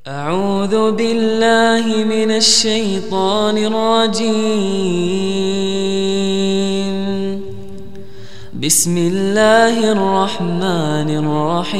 أعوذ بالله من الشيطان الرجيم. بسم الله الرحمن الرحيم.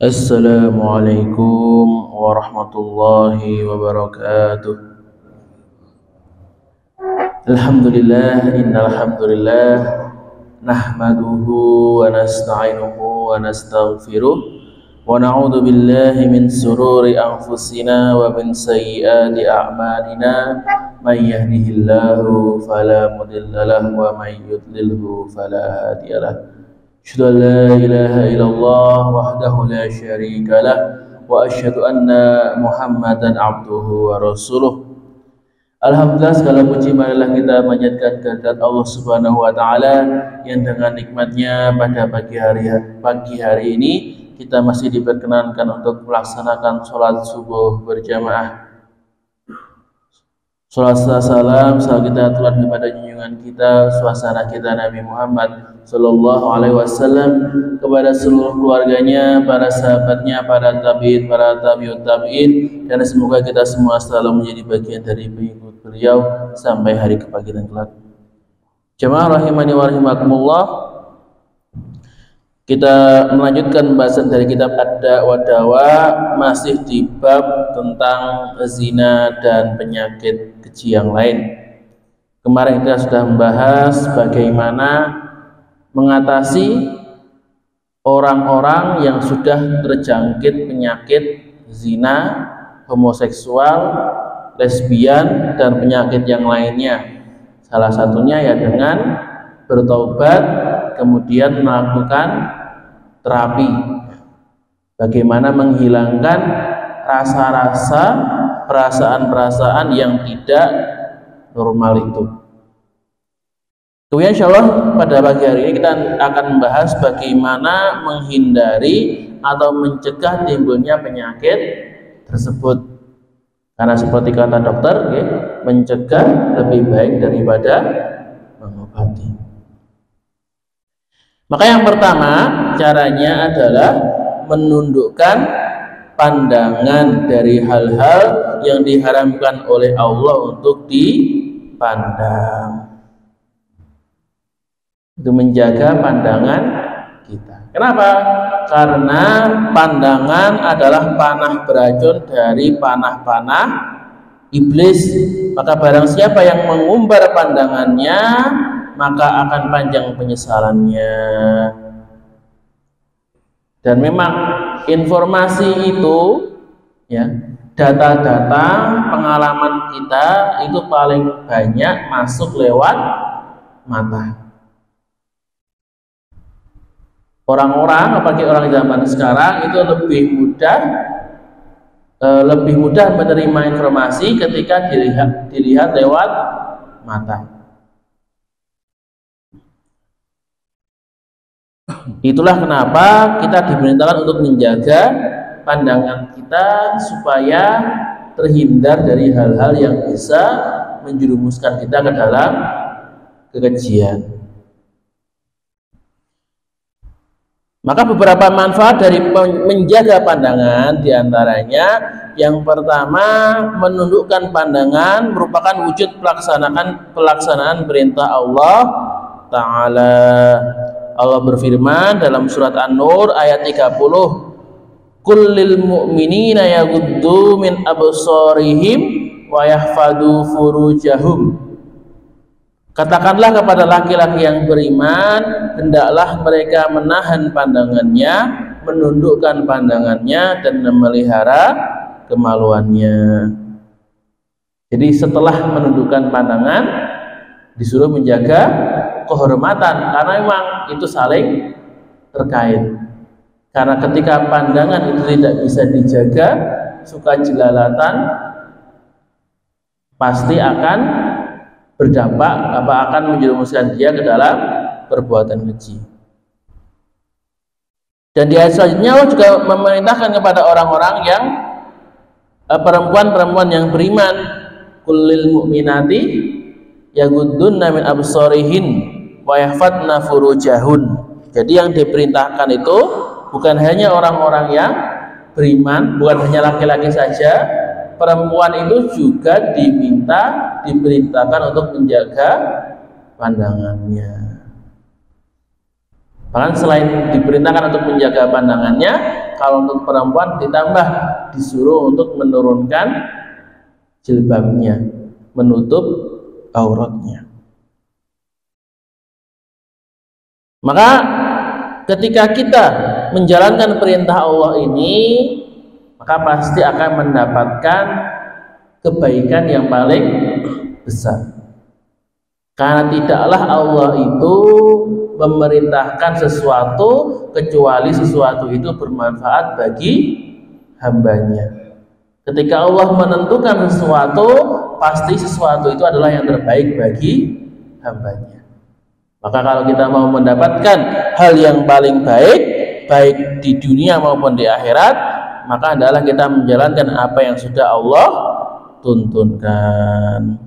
السلام عليكم ورحمة الله وبركاته. الحمد لله إن الحمد لله نحمده ونستعينه ونستغفره ونعوذ بالله من شرور أنفسنا ومن سيئات أعمالنا من يهده الله فلا مضل له ومن يضلله فلا هادي له. أشهد أن لا إله إلا الله وحده لا شريك له وأشهد أن محمدا عبده ورسوله. Alhamdulillah, segala puji marilah kita panjatkan kehadirat Allah Subhanahu wa taala yang dengan nikmatnya pada pagi hari ini kita masih diperkenankan untuk melaksanakan sholat subuh berjamaah. Salat salam kita aturkan kepada junjungan kita, suasana kita Nabi Muhammad Sallallahu Alaihi Wasallam, kepada seluruh keluarganya, para sahabatnya, para tabi'in, para tabi'ut tabi'in, dan semoga kita semua selalu menjadi bagian dari pengikut beliau sampai hari kebangkitan kelak. Jamaah rahimani wa rahimakumullah, kita melanjutkan pembahasan dari kitab Ad-Da' wa Dawa, masih di bab tentang zina dan penyakit keji yang lain. Kemarin kita sudah membahas bagaimana mengatasi orang-orang yang sudah terjangkit penyakit zina, homoseksual, lesbian, dan penyakit yang lainnya. Salah satunya ya dengan bertaubat, kemudian melakukan terapi. Bagaimana menghilangkan rasa-rasa, perasaan-perasaan yang tidak normal itu. Kemudian insya Allah pada pagi hari ini kita akan membahas bagaimana menghindari atau mencegah timbulnya penyakit tersebut. Karena seperti kata dokter, mencegah lebih baik daripada mengobati. Maka yang pertama caranya adalah menundukkan pandangan dari hal-hal yang diharamkan oleh Allah untuk dipandang. Itu menjaga pandangan kita. Kenapa? Karena pandangan adalah panah beracun dari panah-panah iblis. Maka barang siapa yang mengumbar pandangannya, maka akan panjang penyesalannya. Dan memang informasi itu, ya, data-data pengalaman kita itu paling banyak masuk lewat mata. Orang-orang, apalagi orang zaman sekarang itu lebih mudah menerima informasi ketika dilihat lewat mata. Itulah kenapa kita diperintahkan untuk menjaga pandangan kita supaya terhindar dari hal-hal yang bisa menjerumuskan kita ke dalam kekejian. Maka beberapa manfaat dari menjaga pandangan diantaranya, yang pertama, menundukkan pandangan merupakan wujud pelaksanaan perintah Allah Ta'ala. Allah berfirman dalam surat An-Nur ayat 30, Kullil mu'minina yaghuddu min absarihim wa yahfadhu furujahum. Katakanlah kepada laki-laki yang beriman, hendaklah mereka menahan pandangannya, menundukkan pandangannya, dan memelihara kemaluannya. Jadi setelah menundukkan pandangan, disuruh menjaga kehormatan, karena memang itu saling terkait. Karena ketika pandangan itu tidak bisa dijaga, suka jelalatan pasti akan berdampak, akan menjerumuskan dia ke dalam perbuatan keji. Dan di ayat selanjutnya Allah juga memerintahkan kepada orang-orang yang perempuan-perempuan yang beriman, kullil mu'minati yaguddunna min absarihin wa yahfadna furujahun. Jadi yang diperintahkan itu bukan hanya orang-orang yang beriman, bukan hanya laki-laki saja, perempuan itu juga diperintahkan untuk menjaga pandangannya. Bahkan selain diperintahkan untuk menjaga pandangannya, kalau untuk perempuan ditambah disuruh untuk menurunkan jilbabnya, menutup auratnya. Maka ketika kita menjalankan perintah Allah ini, maka pasti akan mendapatkan kebaikan yang paling besar. Karena tidaklah Allah itu memerintahkan sesuatu kecuali sesuatu itu bermanfaat bagi hambanya. Ketika Allah menentukan sesuatu, pasti sesuatu itu adalah yang terbaik bagi hambanya. Maka kalau kita mau mendapatkan hal yang paling baik, baik di dunia maupun di akhirat, maka adalah kita menjalankan apa yang sudah Allah tuntunkan.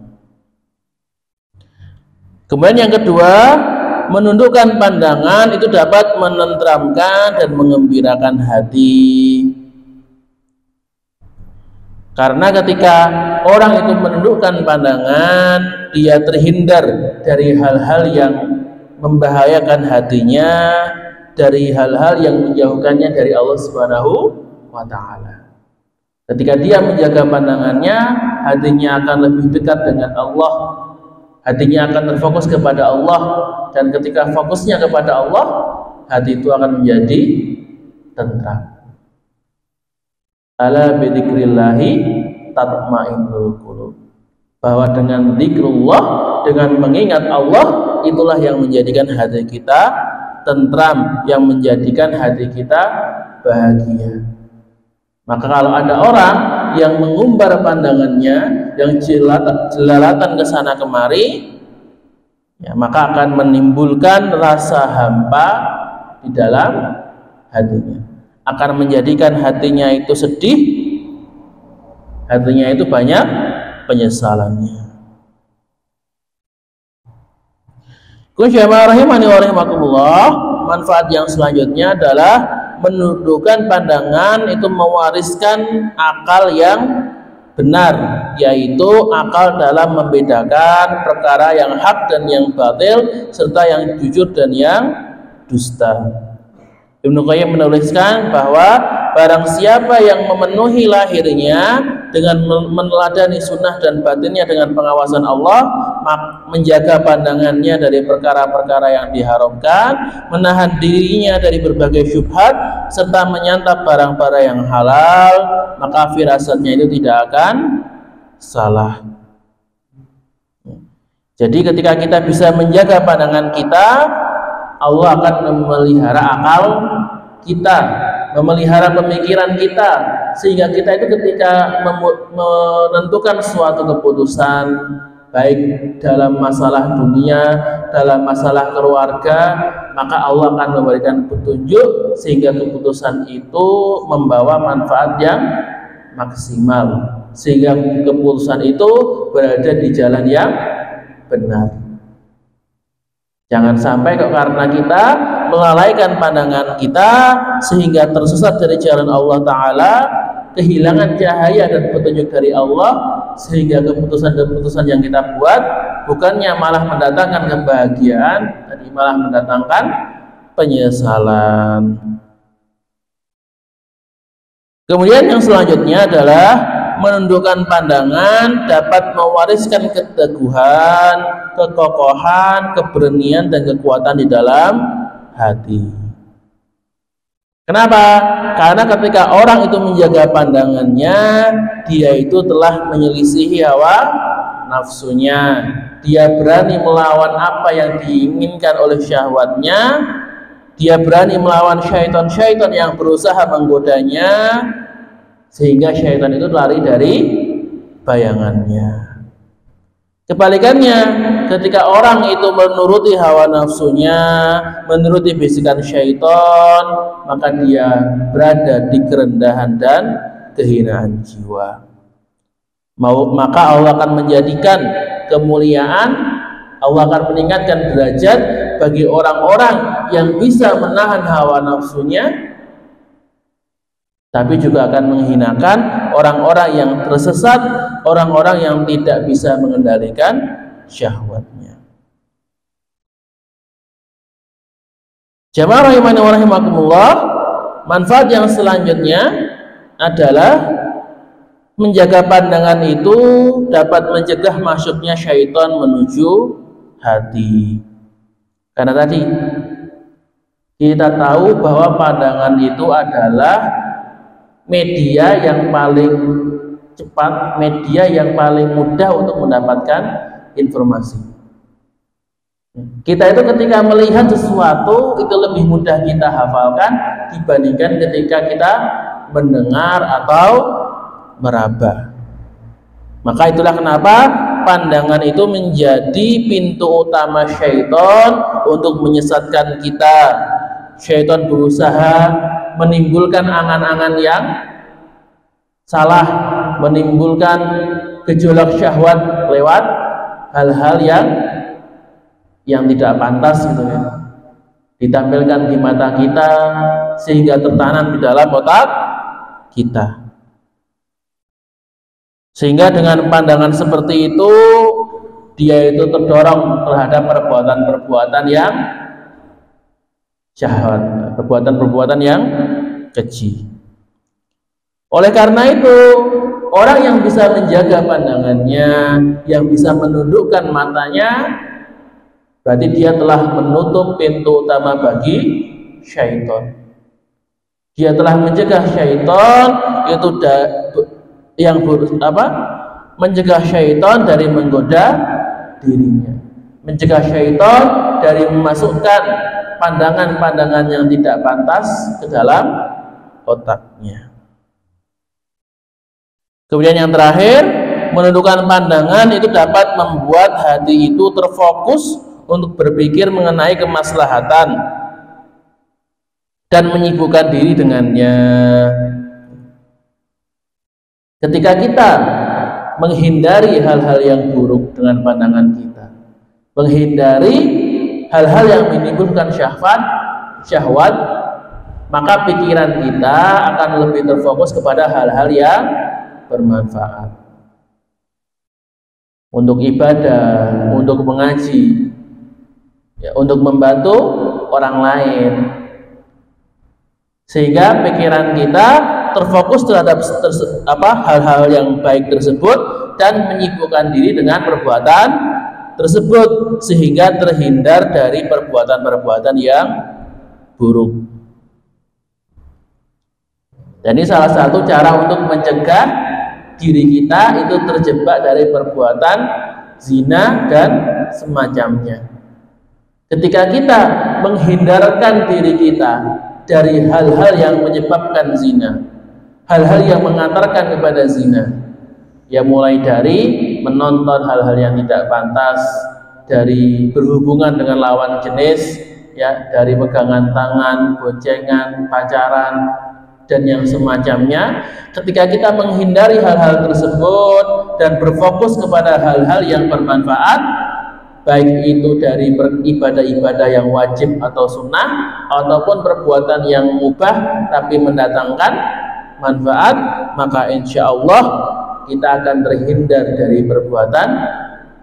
Kemudian yang kedua, menundukkan pandangan itu dapat menenteramkan dan mengembirakan hati. Karena ketika orang itu menundukkan pandangan, dia terhindar dari hal-hal yang membahayakan hatinya, dari hal-hal yang menjauhkannya dari Allah Subhanahu wa Ta'ala. Ketika dia menjaga pandangannya, hatinya akan lebih dekat dengan Allah, hatinya akan terfokus kepada Allah, dan ketika fokusnya kepada Allah, hati itu akan menjadi tentram. Ala bidzikrillahi tatmainnul qulub. Bahwa dengan zikrullah, dengan mengingat Allah, itulah yang menjadikan hati kita tentram, yang menjadikan hati kita bahagia. Maka kalau ada orang yang mengumbar pandangannya, yang jelalatan ke sana kemari, ya, maka akan menimbulkan rasa hampa di dalam hatinya, akan menjadikan hatinya itu sedih, hatinya itu banyak penyesalannya. Rahimani wa rahimakumullah. Manfaat yang selanjutnya adalah menundukkan pandangan itu mewariskan akal yang benar, yaitu akal dalam membedakan perkara yang hak dan yang batil, serta yang jujur dan yang dusta. Ibnu Qayyim menuliskan bahwa barang siapa yang memenuhi lahirnya dengan meneladani sunnah dan batinnya dengan pengawasan Allah, menjaga pandangannya dari perkara-perkara yang diharamkan, menahan dirinya dari berbagai syubhat, serta menyantap barang-barang yang halal, maka firasatnya itu tidak akan salah. Jadi ketika kita bisa menjaga pandangan kita, Allah akan memelihara akal kita, memelihara pemikiran kita, sehingga kita itu ketika menentukan suatu keputusan, baik dalam masalah dunia, dalam masalah keluarga, maka Allah akan memberikan petunjuk sehingga keputusan itu membawa manfaat yang maksimal, sehingga keputusan itu berada di jalan yang benar. Jangan sampai kok karena kita melalaikan pandangan kita sehingga tersesat dari jalan Allah Ta'ala, kehilangan cahaya dan petunjuk dari Allah, sehingga keputusan-keputusan yang kita buat bukannya malah mendatangkan kebahagiaan, tapi malah mendatangkan penyesalan. Kemudian yang selanjutnya adalah menundukkan pandangan dapat mewariskan keteguhan, kekokohan, keberanian, dan kekuatan di dalam hati. Kenapa? Karena ketika orang itu menjaga pandangannya, dia itu telah menyelisihi hawa nafsunya. Dia berani melawan apa yang diinginkan oleh syahwatnya. Dia berani melawan syaitan-syaitan yang berusaha menggodanya, sehingga syaitan itu lari dari bayangannya. Kebalikannya, ketika orang itu menuruti hawa nafsunya, menuruti bisikan syaitan, maka dia berada di kerendahan dan kehinaan jiwa. Maka Allah akan menjadikan kemuliaan, Allah akan meningkatkan derajat bagi orang-orang yang bisa menahan hawa nafsunya, tapi juga akan menghinakan orang-orang yang tersesat, orang-orang yang tidak bisa mengendalikan syahwatnya. Jamaah rahimani wa rahimakumullah, manfaat yang selanjutnya adalah menjaga pandangan itu dapat mencegah masuknya syaitan menuju hati. Karena tadi kita tahu bahwa pandangan itu adalah media yang paling cepat, media yang paling mudah untuk mendapatkan informasi. Kita itu ketika melihat sesuatu itu lebih mudah kita hafalkan dibandingkan ketika kita mendengar atau meraba. Maka itulah kenapa pandangan itu menjadi pintu utama syaitan untuk menyesatkan kita. Syaitan berusaha menimbulkan angan-angan yang salah, menimbulkan gejolak syahwat lewat hal-hal yang tidak pantas gitu ya, ditampilkan di mata kita sehingga tertanam di dalam otak kita. Sehingga dengan pandangan seperti itu dia itu terdorong terhadap perbuatan-perbuatan yang syahwat, perbuatan-perbuatan yang keji. Oleh karena itu, orang yang bisa menjaga pandangannya, yang bisa menundukkan matanya, berarti dia telah menutup pintu utama bagi syaitan. Dia telah mencegah syaitan itu mencegah syaitan dari menggoda dirinya, mencegah syaitan dari memasukkan pandangan-pandangan yang tidak pantas ke dalam otaknya. Kemudian yang terakhir, menundukkan pandangan itu dapat membuat hati itu terfokus untuk berpikir mengenai kemaslahatan dan menyibukkan diri dengannya. Ketika kita menghindari hal-hal yang buruk dengan pandangan kita, menghindari hal-hal yang menimbulkan syahwat, maka pikiran kita akan lebih terfokus kepada hal-hal yang bermanfaat untuk ibadah, untuk mengaji, ya, untuk membantu orang lain, sehingga pikiran kita terfokus terhadap hal-hal yang baik tersebut dan menyibukkan diri dengan perbuatan tersebut sehingga terhindar dari perbuatan-perbuatan yang buruk. Jadi salah satu cara untuk mencegah diri kita itu terjebak dari perbuatan zina dan semacamnya. Ketika kita menghindarkan diri kita dari hal-hal yang menyebabkan zina, hal-hal yang mengantarkan kepada zina, ya mulai dari menonton hal-hal yang tidak pantas, dari berhubungan dengan lawan jenis, ya, dari pegangan tangan, boncengan, pacaran, dan yang semacamnya. Ketika kita menghindari hal-hal tersebut dan berfokus kepada hal-hal yang bermanfaat, baik itu dari ibadah-ibadah yang wajib atau sunnah ataupun perbuatan yang mubah tapi mendatangkan manfaat, maka insya Allah kita akan terhindar dari perbuatan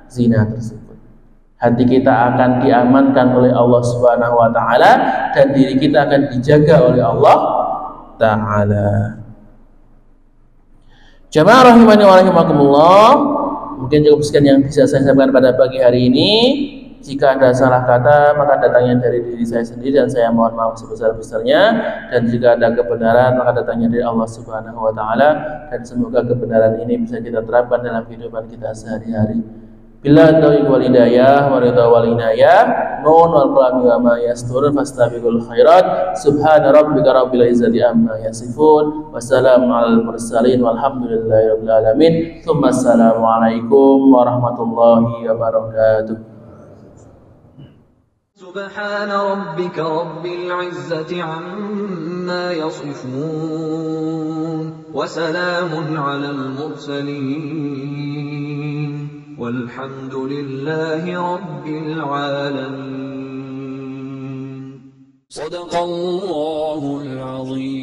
zina tersebut. Hati kita akan diamankan oleh Allah Subhanahu wa taala dan diri kita akan dijaga oleh Allah taala. Jamaah rahimani wa rahimakumullah, mungkin cukup sekian yang bisa saya sampaikan pada pagi hari ini. Jika ada salah kata maka datangnya dari diri saya sendiri dan saya mohon maaf sebesar-besarnya, dan jika ada kebenaran maka datangnya dari Allah Subhanahu wa taala, dan semoga kebenaran ini bisa kita terapkan dalam kehidupan kita sehari-hari. Billahi taufiq wal hidayah wa ridha wal inayah. Nun wal qalami wa ma yasturun fastabiqul khairat. Subhana rabbika rabbil izzati amma yasifun. Wassalamu alal mursalin walhamdulillahi rabbil alamin. Tsumma assalamu alaikum warahmatullahi wabarakatuh. سبحان ربك رب العزة عما يصفون وسلام على المرسلين والحمد لله رب العالمين. صدق الله العظيم.